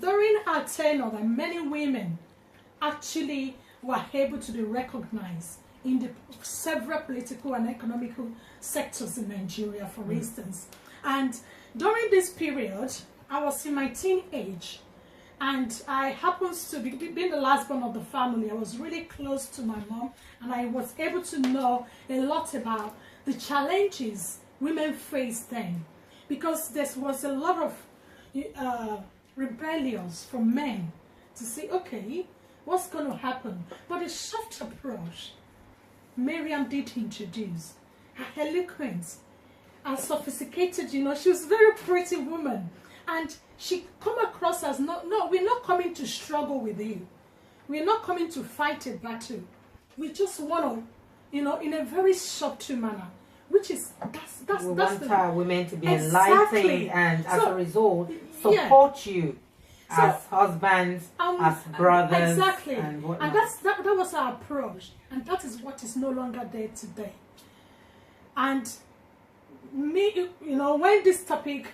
during her tenure that many women actually were able to be recognized in the several political and economical sectors in Nigeria, for instance. And during this period, I was in my teenage, and I happened to be, being the last born of the family, I was really close to my mom, and I was able to know a lot about the challenges women faced then, because there was a lot of rebellions from men to say, okay, what's going to happen? But a soft approach Miriam did introduce, her eloquence, and sophisticated, you know, she was a very pretty woman, and she come across as no, we're not coming to struggle with you, we're not coming to fight a battle, we just want to, you know, in a very subtle manner, which is that's we that's want our women to be exactly enlightened, and as so, a result support you as husbands, as brothers, exactly, and whatnot. and that was our approach, and that is what is no longer there today. And me, you know, when this topic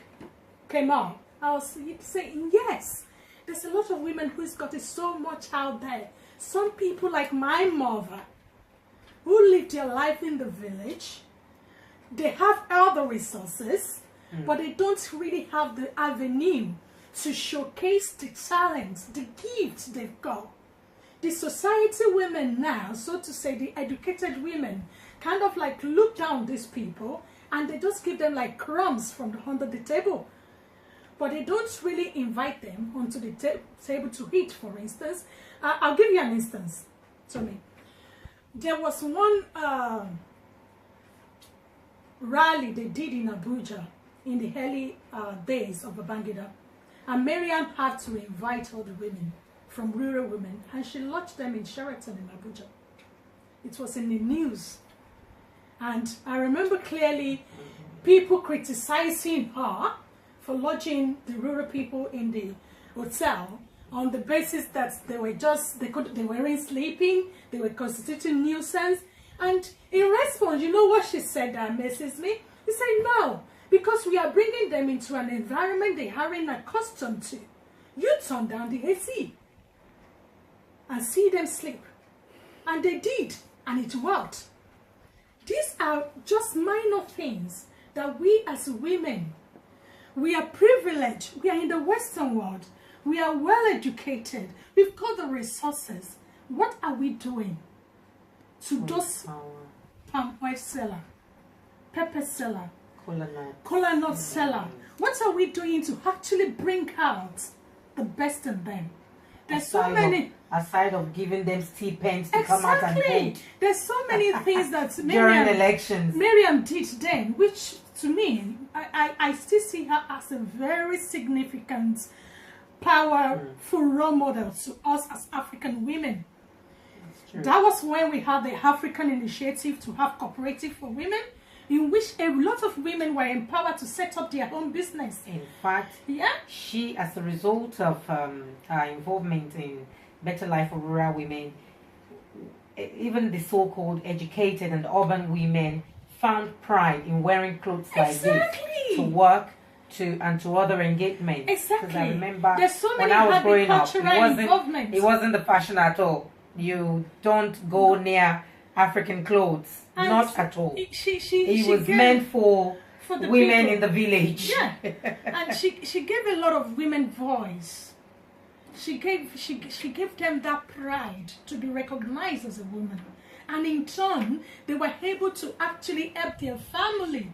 came up, I was saying, yes, there's a lot of women who's got it so much out there. Some people like my mother, who live their life in the village, they have all the resources, but they don't really have the avenue to showcase the talents, the gifts they've got. The society women now, so to say, the educated women, kind of like look down these people, and they just give them like crumbs from under the table. But they don't really invite them onto the table to eat, for instance. I'll give you an instance, Tomi. There was one rally they did in Abuja in the early days of Babangida. And Miriam had to invite all the women from rural women, and she lodged them in Sheraton in Abuja. It was in the news. And I remember clearly people criticizing her for lodging the rural people in the hotel on the basis that they weren't sleeping, they were constituting nuisance. And in response, you know what she said that amazes me? She said, no, because we are bringing them into an environment they aren't accustomed to. You turn down the AC and see them sleep. And they did, and it worked. These are just minor things that we as women, we are privileged. We are in the Western world. We are well educated. We've got the resources. What are we doing to those palm oil seller, pepper seller, cola nut seller? What are we doing to actually bring out the best in them? There's so many. Aside of giving them stipends to come out and vote. There's so many things that during elections Miriam did then, which to me, I still see her as a very significant, powerful role model to us as African women. That was when we had the African initiative to have cooperative for women, in which a lot of women were empowered to set up their own business. In fact, she, as a result of her involvement in Better Life for Rural Women, even the so-called educated and urban women found pride in wearing clothes like this to work and to other engagements. Exactly. Because I remember there's so many when I was growing up, it wasn't the fashion at all. You don't go near African clothes, and not at all. It was meant for the women people in the village. Yeah, and she gave a lot of women voice. She gave them that pride to be recognized as a woman, and in turn they were able to actually help their family.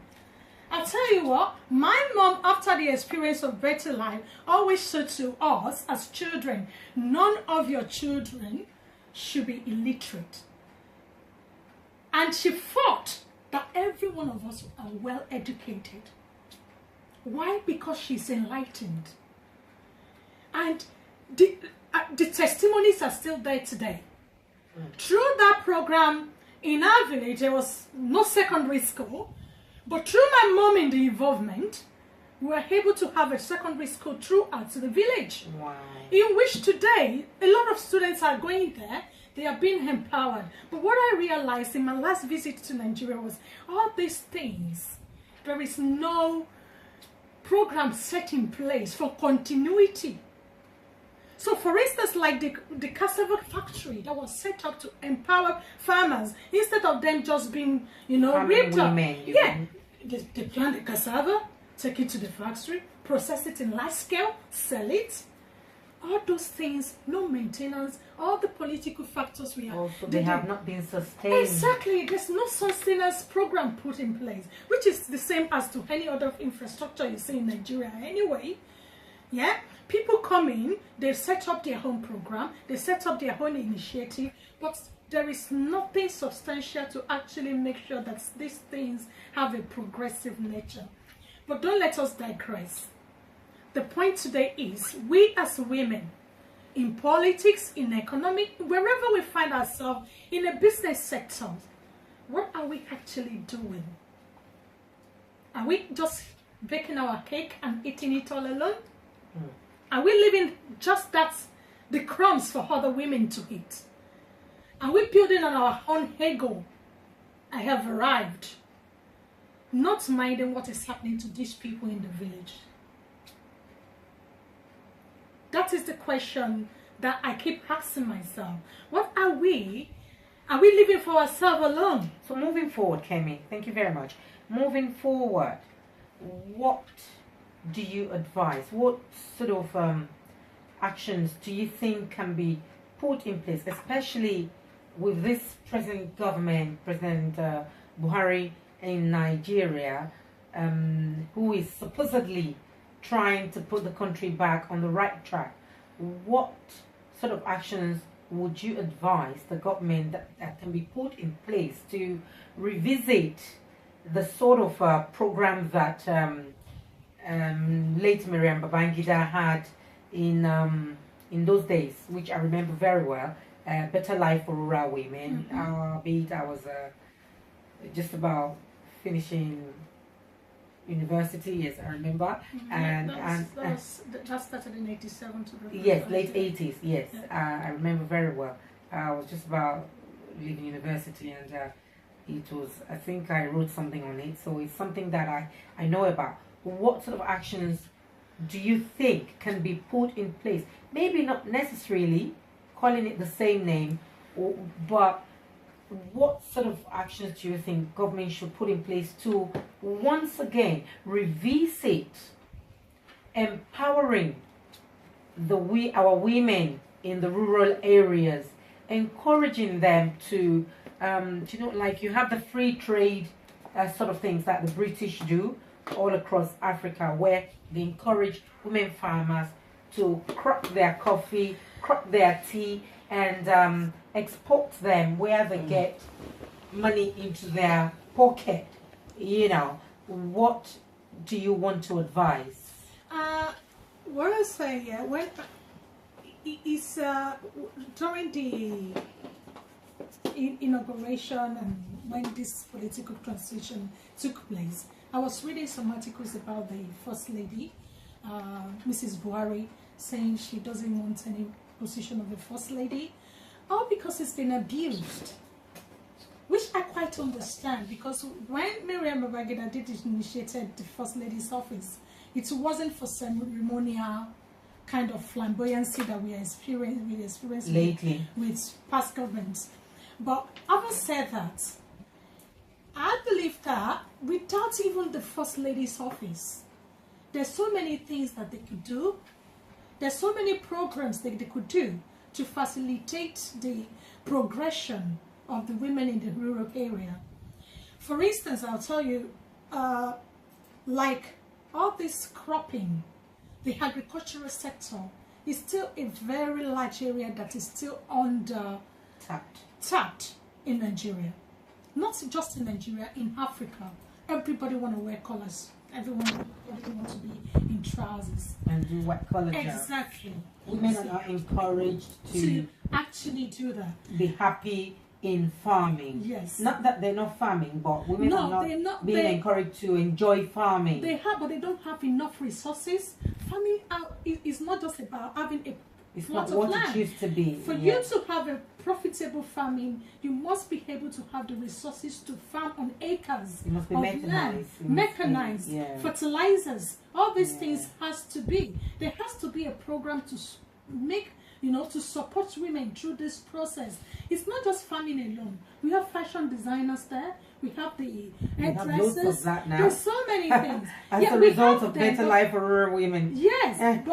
I tell you what, my mom, after the experience of Better Life, always said to us as children, none of your children should be illiterate. And she fought that every one of us are well educated. Why? Because she's enlightened. And the testimonies are still there today. Through that program in our village, there was no secondary school, but through my mom in the involvement, we were able to have a secondary school throughout the village. Wow. In which today, a lot of students are going there, they are being empowered. But what I realized in my last visit to Nigeria was all these things, there is no program set in place for continuity So for instance, like the cassava factory that was set up to empower farmers, instead of them just being, ripped up. They plant the cassava, take it to the factory, process it in large scale, sell it. All those things, no maintenance, all the political factors we have. Also, they have not been sustained. Exactly. There's no sustenance program put in place, which is the same as to any other infrastructure you see in Nigeria anyway. Yeah? People come in, they set up their own program, they set up their own initiative, but there is nothing substantial to actually make sure that these things have a progressive nature. But don't let us digress. The point today is, we as women, in politics, in economic, wherever we find ourselves, in a business sector, what are we actually doing? Are we just baking our cake and eating it all alone? Are we leaving just the crumbs for other women to eat? Are we building on our own ego? I have arrived. Not minding what is happening to these people in the village. That is the question that I keep asking myself. What are we? Are we living for ourselves alone? So moving forward, Kemi, thank you very much. Moving forward, what do you advise? What sort of actions do you think can be put in place, especially with this present government, President Buhari in Nigeria, who is supposedly trying to put the country back on the right track? What sort of actions would you advise the government that can be put in place to revisit the sort of program that late Miriam Babangida had in those days, which I remember very well, Better Life for Rural Women, albeit I was just about finishing university, yes, I remember. That started in 87 to the yes, late 80s, yes. Yeah. I remember very well. I was just about leaving university, and it was, I think I wrote something on it, so it's something that I know about. What sort of actions do you think can be put in place? Maybe not necessarily calling it the same name, but what sort of actions do you think government should put in place to once again revisit empowering our women in the rural areas, encouraging them to like you have the free trade sort of things that the British do all across Africa, where they encourage women farmers to crop their coffee, crop their tea, and export them where they get money into their pocket. What do you want to advise? What I say, when it's during the inauguration and when this political transition took place, I was reading some articles about the First Lady, Mrs. Buhari, saying she doesn't want any position of the First Lady, all because it's been abused, which I quite understand, because when Miriam Babangida initiated the First Lady's office, it wasn't for ceremonial kind of flamboyancy that we experienced lately with past governments. But having said that, I believe that without even the First Lady's office, there's so many things that they could do. There's so many programs that they could do to facilitate the progression of the women in the rural area. For instance, I'll tell you, like all this cropping, the agricultural sector is still a very large area that is still under tapped in Nigeria. Not just in Nigeria, in Africa. Everybody want to wear collars. Everybody wants to be in trousers. And do white collar jobs. Exactly. Women are not encouraged to actually do that. Be happy in farming. Yes. Not that they're not farming, but women are not being encouraged to enjoy farming. They have, but they don't have enough resources. Farming is not just about having a It's not what it used to be. For you to have a profitable farming, you must be able to have the resources to farm on acres it must be of mechanized. land, mechanized, yeah. Fertilizers. All these things has to be. There has to be a program to make, to support women through this process. It's not just farming alone. We have fashion designers there. We have the hairdressers. Loads of that now. There's so many things. As a result of better life for rural women. Yes, but